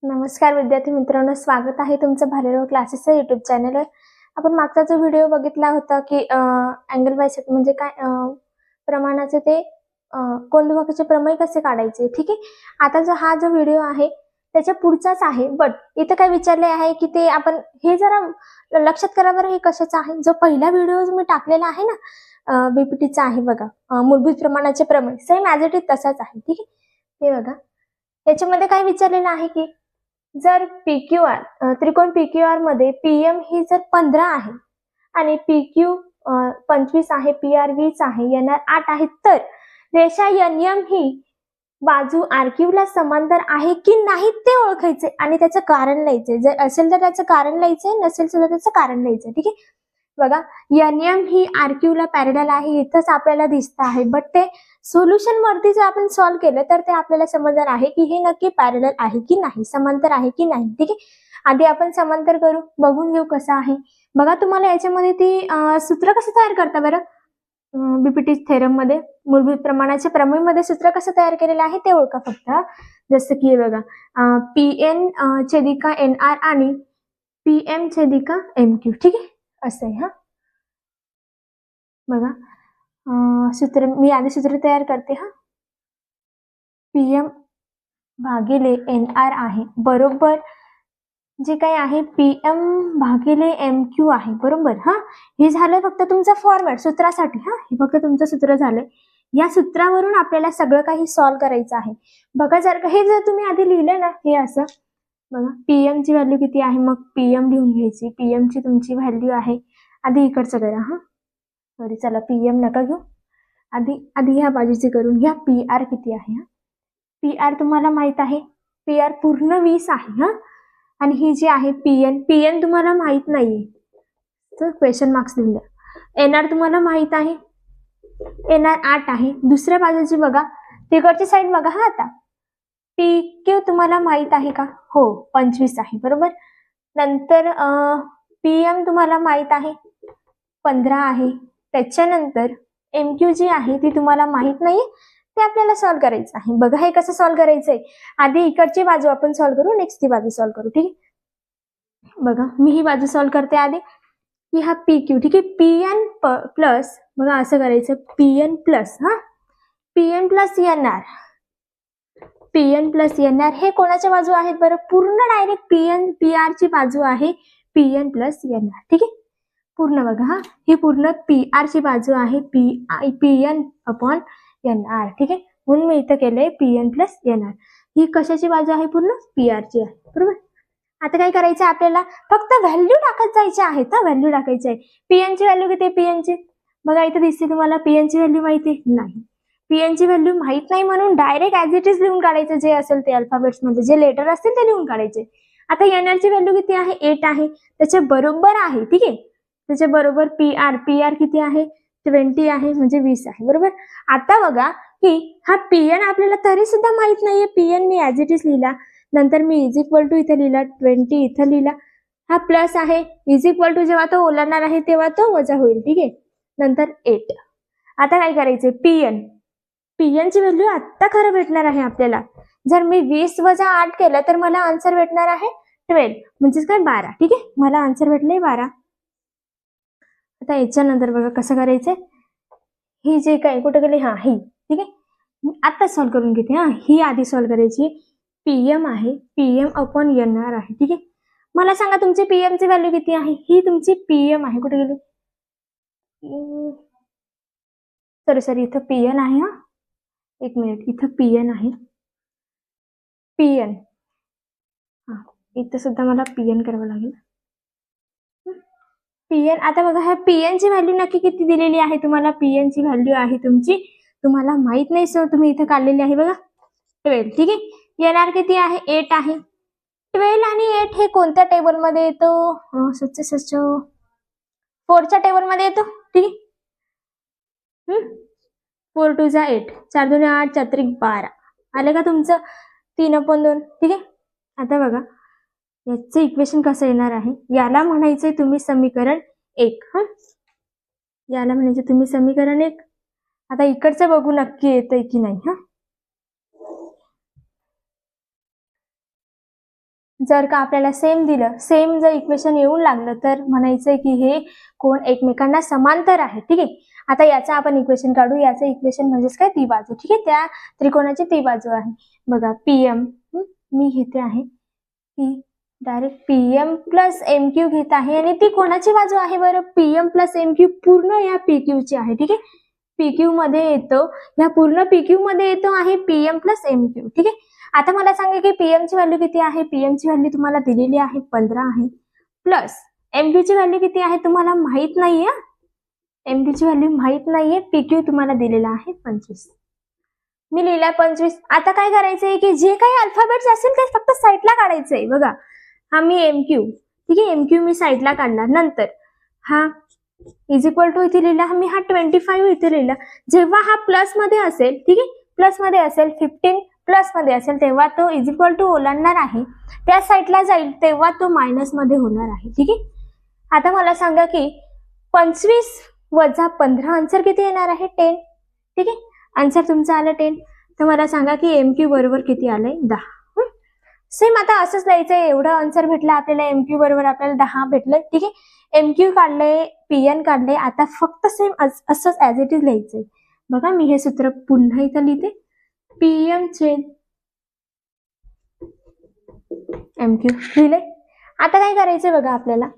नमस्कार विद्यार्थी मित्रांनो, स्वागत आहे तुमचं भालेराव क्लासेसच्या युट्यूब चॅनलवर. आपण मागचा जो व्हिडिओ बघितला होता की अँगल बायसेक्ट म्हणजे काय, प्रमाणाचे ते कोनविभागाचे प्रमेय कसे काढायचे. ठीक आहे. आता हा जो व्हिडिओ आहे त्याच्या पुढचाच आहे, बट इथं काय विचारले आहे की ते आपण हे जरा लक्षात करा बरं. हे कशाचं आहे, जो पहिला व्हिडिओ मी टाकलेला आहे ना, बीपीटीचा आहे बघा, मूलभूत प्रमाणाचे प्रमेय, सेम ॲज इट इज तसाच आहे. ठीक आहे. ते बघा, त्याच्यामध्ये काय विचारलेलं आहे की जर PQR त्रिकोण PQR मध्ये PM ही जर 15 आहे आणि PQ 25 आहे, PR 20 आहे, NR 8 आहे, तर रेषा NM ही बाजू RQ ला समांतर आहे की नाही ते ओळखायचे आणि त्याचं कारण लिहायचे. जर असेल तर त्याचं कारण लिहायचंय, नसेल तर त्याचं कारण लिहायचं. ठीक आहे. बघा, NM ही RQ ला पॅरलल आहे, इथंच आपल्याला दिसतं आहे, बट ते सोल्युशन वरती जर आपण सॉल्व्ह केलं तर ते आपल्याला समजणार आहे की हे नक्की पॅरलल आहे की नाही, समांतर आहे की नाही. ठीक आहे. आधी आपण समांतर करू, बघून घेऊ कसं आहे. बघा, तुम्हाला याच्यामध्ये ती सूत्र कसं तयार करता बरं, बीपीटी थेरम मध्ये मूलभूत प्रमाणाचे प्रमेय मध्ये सूत्र कसं तयार केलेलं आहे ते ओळखा फक्त. जसं की बघा, PN छेदिका NR आणि PM छेदिका MQ. ठीक आहे, असं आहे. बघा, सूत्र मी आधी सूत्र तयार करते. PM भागिले NR आहे बरोबर जे काय आहे PM भागिले MQ आहे बरोबर. हे झालं फक्त तुमचं फॉर्मॅट सूत्रासाठी. हे फक्त तुमचं सूत्र झालंय. या सूत्रावरून आपल्याला सगळं काही सॉल्व्ह करायचं आहे. बघा, हे जर तुम्ही आधी लिहिलं ना, हे असं बघा, PM ची व्हॅल्यू किती आहे, मग PM लिहून घ्यायची. PM ची तुमची व्हॅल्यू आहे, आधी इकडचं करा. सॉरी, चला PM नका घेऊ, आधी ह्या बाजूची करून घ्या. PR किती आहे, PR तुम्हाला माहित आहे, PR पूर्ण 20 आहे. आणि ही जी आहे PN तुम्हाला माहित नाहीये तर क्वेश्चन मार्क्स लिहून द्या. NR तुम्हाला माहित आहे, NR 8 आहे. दुसऱ्या बाजूची बघा, तिकडची साईड बघा. आता PQ तुम्हाला माहित आहे का, हो 25 आहे बरोबर. नंतर PM तुम्हाला माहित आहे 15 आहे. त्याच्यानंतर MQ जी आहे ती तुम्हाला माहित नाही, ते आपल्याला सॉल्व्ह करायचं आहे. बघा, हे कसं सॉल्व्ह करायचंय, आधी इकडची बाजू आपण सॉल्व्ह करू, नेक्स्ट ती बाजू सॉल्व्ह करू. ठीक आहे. बघा, मी ही बाजू सॉल्व्ह करते आधी की हा PQ. ठीक आहे. PN प्लस, बघा असं करायचं, PN plus PN plus NR, PN plus NR हे कोणाच्या बाजू आहेत बरं, पूर्ण डायरेक्ट PR ची बाजू आहे, PN प्लस NR. ठीक आहे. पूर्ण बघा, ही पूर्ण PR ची बाजू आहे, PN अपॉन NR. ठीक आहे. म्हणून मी इथं केलंय PN प्लस NR. ही कशाची बाजू आहे, पूर्ण PR ची आहे बरोबर. आता काय करायचं आपल्याला, फक्त व्हॅल्यू टाकत जायचे आहेत. व्हॅल्यू टाकायची आहे. PN ची व्हॅल्यू किती आहे, PN ची बघा इथे दिसते तुम्हाला. PN ची व्हॅल्यू माहिती नाही, PN ची व्हॅल्यू माहित नाही म्हणून डायरेक्ट ॲज इट इज लिहून काढायचं. जे असेल ते अल्फाबेट्स मध्ये जे लेटर असतील ते लिहून काढायचे. आता NR ची व्हॅल्यू किती आहे, 8 आहे, त्याच्या बरोबर आहे. ठीक आहे. त्याच्या बरोबर PR किती आहे, 20 आहे, म्हणजे 20 आहे बरोबर. आता बघा की हा PN आपल्याला तरी सुद्धा माहित नाहीये. PN me as it is लिहिला, नंतर मी इज इक्वल टू इथे लिहिला, 20 इथं लिहिला. हा प्लस आहे, इज इक्वल टू जेव्हा तो ओलांडणार आहे तेव्हा तो वजा होईल. ठीक आहे. नंतर 8. आता काय करायचंय, PN ची व्हॅल्यू आता खरं भेटणार आहे आपल्याला. जर मी 20 वजा 8 केलं तर मला आन्सर भेटणार आहे 12, म्हणजेच काय 12. ठीक आहे. मला आन्सर भेटले 12. आता याच्यानंतर बघा कसं करायचंय, ही जे काय कुठे गेली, ही. ठीक आहे. आता सॉल्व्ह करून घेते. ही आधी सॉल्व्ह करायची. PM आहे, PM अपॉन NR आहे. ठीक आहे. मला सांगा तुमची PM ची व्हॅल्यू किती आहे, ही तुमची PM आहे. कुठे गेली, सॉरी इथं PN आहे. एक मिनिट, इथं PN आहे, PN. इथं सुद्धा मला PN करावं लागेल. PN. आता बघा, ह्या PN ची व्हॅल्यू नक्की किती दिलेली आहे तुम्हाला, PN ची व्हॅल्यू आहे तुमची, तुम्हाला माहित नाही, सो तुम्ही इथं काढलेली आहे बघा, 12. ठीक आहे. NR किती आहे, 8 आहे. 12 आणि 8 हे कोणत्या टेबल मध्ये येतो, 4च्या टेबल मध्ये येतो. ठीक आहे. 4 2 जा 8, 4 2 8, 4 3 12 आले का तुमचं, 3/2. ठीक आहे. आता बघा याचं इक्वेशन कसं येणार आहे, याला म्हणायचंय तुम्ही समीकरण 1. याला म्हणायचं तुम्ही समीकरण 1. आता इकडचं बघू नक्की येतंय की नाही. जर का आपल्याला सेम दिलं, सेम जर इक्वेशन येऊन लागलं तर म्हणायचंय की हे कोण एकमेकांना समांतर आहे. ठीक आहे. आता याचं आपण इक्वेशन काढू. याचं इक्वेशन म्हणजेच काय, ती बाजू. ठीक आहे. त्या त्रिकोणाची ती बाजू आहे. बघा PM मी घेते आहे की डायरेक्ट PM प्लस MQ घेत आहे आणि ती कोणाची बाजू आहे बरं, PM प्लस MQ पूर्ण या PQ ची आहे. ठीक आहे. PQ मध्ये येतो, या पूर्ण PQ मध्ये येतो आहे PM प्लस MQ. ठीक आहे. आता मला सांगा की PM ची व्हॅल्यू किती आहे. PM ची व्हॅल्यू तुम्हाला दिलेली आहे 15 आहे, प्लस MQ ची व्हॅल्यू किती आहे तुम्हाला माहित नाहीये. MQ ची व्हॅल्यू माहित नाहीये. PQ तुम्हाला दिलेला आहे 25. मी लिहिला 25. आता काय करायचंय की जे काही अल्फाबेट्स असेल ते फक्त साईडला काढायचंय. बघा, हा मी MQ, ठीक आहे, MQ मी साईडला काढणार. नंतर हा इज इक्वल टू इथे लिहिला, मी हा 25 इथे लिहिला. जेव्हा हा प्लस मध्ये असेल, ठीक आहे, प्लस मध्ये असेल, 15 प्लस मध्ये असेल, तेव्हा तो इज इक्वल टू ओलांडणार आहे, त्या साईडला जाईल, तेव्हा तो मायनस मध्ये होणार आहे. ठीक आहे. आता मला सांगा की 25 वजा 15 आन्सर किती येणार आहे, 10. ठीक आहे. आन्सर तुमचं आलं 10. तर मला सांगा की MQ बरोबर किती आलंय, 10. सेम आता असंच लिहायचंय. एवढं आन्सर भेटलं आपल्याला, MQ बरोबर आपल्याला 10 भेटलं. ठीक आहे. MQ काढलंय, PN काढलंय. आता फक्त सेम असंच ऍज इट इज लिहायचंय. बघा, मी हे सूत्र पुन्हा इथं लिहिते. PM छेद MQ लिहिलंय. आता काय करायचंय बघा, आपल्याला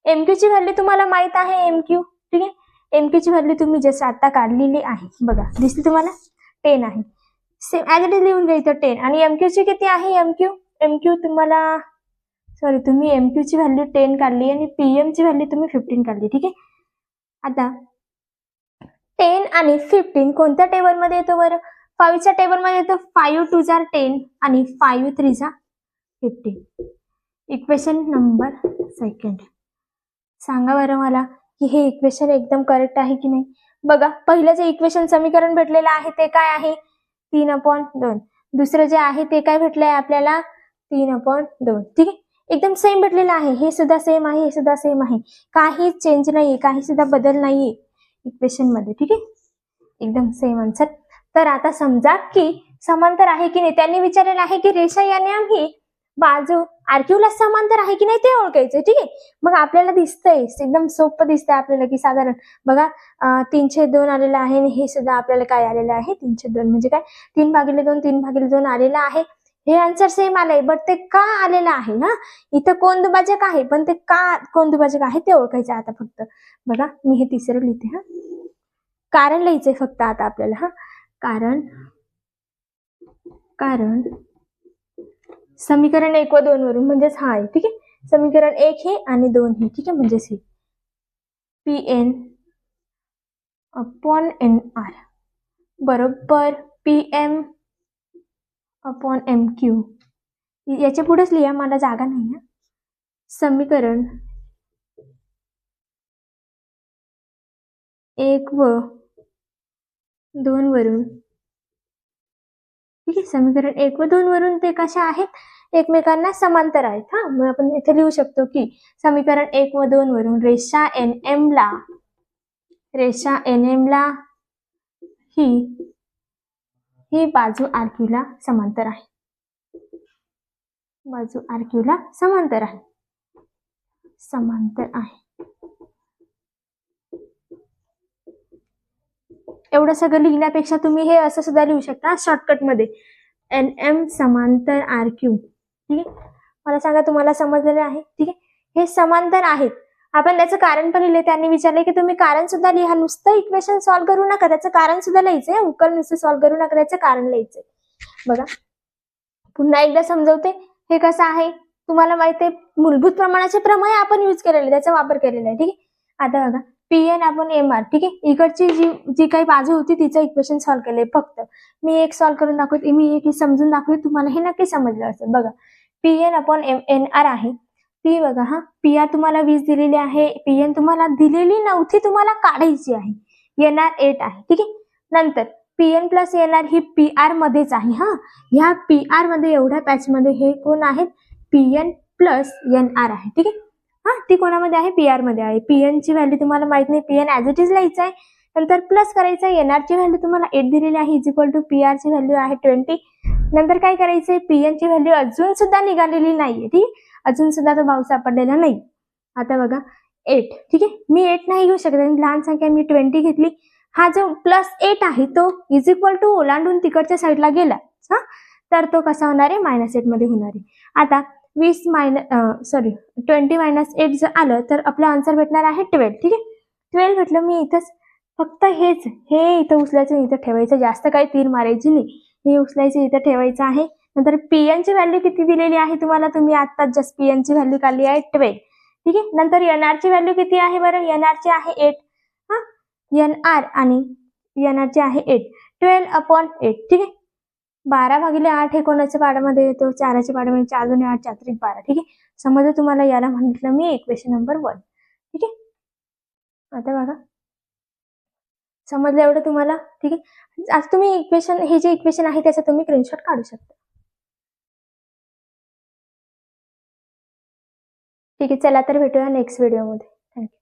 MQ ची व्हॅल्यू तुम्हाला माहित आहे. MQ, ठीक आहे, MQ ची व्हॅल्यू तुम्ही जसं आता काढलेली आहे, बघा दिसते तुम्हाला, 10 आहे. सेम ऍज इट इज लिहून घ्यायचं 10. आणि MQ ची किती आहे, MQ तुम्हाला, सॉरी, तुम्ही MQ ची व्हॅल्यू 10 काढली आणि PM ची व्हॅल्यू तुम्ही 15 काढली. ठीक आहे. आता 10 आणि 15 कोणत्या टेबल मध्ये येतो बरं, 5 च्या टेबल मध्ये येतो. 5 2 जा 10 आणि 5 3 जा 15. Equation number 2. सांगा बरं मला की हे इक्वेशन एकदम करेक्ट आहे की नाही. बघा, पहिलं जे इक्वेशन समीकरण भेटलेलं आहे ते काय आहे, 3/2. दुसरं जे आहे ते काय भेटलंय आपल्याला, 3/2. ठीक आहे. एकदम सेम भेटलेलं आहे. हे सुद्धा सेम आहे, हे सुद्धा सेम आहे. काही चेंज नाहीये, काही सुद्धा बदल नाहीये इक्वेशन मध्ये. ठीक आहे. एकदम सेम आन्सर. तर आता समजा की समांतर आहे की नाही. त्यांनी विचारलेलं आहे की रेषा NM ही बाजू RQ ला समांतर आहे की नाही ते ओळखायचं. ठीक आहे. मग आपल्याला दिसतंय, एकदम सोपं दिसतंय आपल्याला की साधारण बघा 3/2 आलेलं आहे आणि हे सुद्धा आपल्याला काय आलेलं आहे, 3/2 म्हणजे काय, 3/2 3/2 आलेलं आहे. हे आन्सर सेम आलंय, बट ते का आलेलं आहे, हा इथं कोण दुभाजक आहे, पण ते का कोण दुभाजक आहे ते ओळखायचं. आता फक्त बघा, मी हे तिसरं लिहिते. कारण लिहायचंय फक्त आता आपल्याला. कारण समीकरण 1 व 2 वरून, म्हणजेच हा आहे. ठीक आहे. समीकरण 1 हे आणि 2 हे. ठीक आहे. म्हणजेच हे PN/NR बरोबर PM/MQ. याच्या पुढेच लिहा, मला जागा नाही. समीकरण 1 व 2 वरून, ठीक आहे, समीकरण 1 व 2 वरून ते कशा आहेत, एकमेकांना समांतर आहेत. हा, मग आपण इथे लिहू शकतो की समीकरण 1 व 2 वरून रेषा NM ला ही बाजू RQ ला समांतर आहे. बाजू RQ ला समांतर आहे. एवढं सगळं लिहिण्यापेक्षा तुम्ही हे असं सुद्धा लिहू शकता शॉर्टकट मध्ये, NM समांतर RQ. ठीक आहे. मला सांगा, तुम्हाला समजलेलं आहे. ठीक आहे. हे समांतर आहेत. आपण त्याचं कारण पण लिहिले. त्यांनी विचारले की तुम्ही कारण सुद्धा लिहा, नुसतं इक्वेशन सॉल्व्ह करू नका, त्याचं कारण सुद्धा लिहायचंय. उकल नुसतं सॉल्व्ह करू नका, त्याचं कारण लिहायचंय. बघा, पुन्हा एकदा समजवते. हे कसं आहे तुम्हाला माहिती आहे, मूलभूत प्रमाणाचे प्रमेय आपण यूज केलेले, त्याचा वापर केलेला आहे. ठीक आहे. आता बघा, PN/MR. ठीक आहे. इकडची जी काही बाजू होती तिचं इक्वेशन सॉल्व्ह केलंय. फक्त मी एक सॉल्व्ह करून दाखवते, मी एक समजून दाखवते, तुम्हाला हे नक्की समजलं असेल. बघा, PN/NR आहे ती. बघा, हा PR तुम्हाला 20 दिलेली आहे, PN तुम्हाला दिलेली नव्हती, तुम्हाला काढायची आहे. NR 8 आहे. ठीक आहे. नंतर PN प्लस NR ही PR मध्येच आहे. हा, ह्या PR मध्ये, एवढ्या पॅच मध्ये हे कोण आहेत, PN प्लस NR आहे. ठीक आहे. हा, ती कोणामध्ये आहे, PR मध्ये आहे. PN ची व्हॅल्यू तुम्हाला माहित नाही, PN ऍज इट इज लिहायचं आहे. नंतर प्लस करायचं आहे. NR ची व्हॅल्यू तुम्हाला 8 दिलेली आहे, इज इक्वल टू PR ची व्हॅल्यू आहे 20. नंतर काय करायचंय, पीएन ची व्हॅल्यू अजून सुद्धा निघालेली नाहीये, ठीक आहे, अजून सुद्धा तो भाग सापडलेला नाही. आता बघा 8, ठीक आहे, मी 8 नाही घेऊ शकत, लहान संख्या मी 20 घेतली. हा जो +8 आहे तो इज इक्वल टू ओलांडून तिकडच्या साईडला गेला, हा, तर तो कसा होणार आहे, -8 मध्ये होणार आहे. आता 20 20 -8 जर आलं तर आपलं आन्सर भेटणार आहे 12, ठीक आहे. 12 भेटलं, मी इथंच फक्त हे इथं उचलायचं, इथं ठेवायचं, जास्त काही तीर मारायची नाही, हे उचलायचं इथं ठेवायचं आहे. नंतर पीएन ची व्हॅल्यू किती दिलेली आहे तुम्हाला, तुम्ही आता जस्ट पीएन ची व्हॅल्यू काढली आहे 12, ठीक आहे. नंतर एनआर ची व्हॅल्यू किती आहे बरं, एनआर ची आहे 8, हा, एनआर आणि एनआर ची आहे 8, 12/8, ठीक आहे. 12/8 हे कोणाच्या पाड्यामध्ये येतो, 4च्या पाड्यामध्ये, 4 2 8 4 3 12, ठीक आहे. समजा तुम्हाला याला म्हटलं मी इक्वेशन नंबर 1, ठीक आहे. आता बघा समजलं एवढं तुम्हाला, ठीक आहे. आज तुम्ही इक्वेशन, हे जे इक्वेशन आहे त्याचा तुम्ही स्क्रीनशॉट काढू शकता. ठीक आहे, चला तर भेटूया नेक्स्ट व्हिडिओमध्ये. थँक्यू.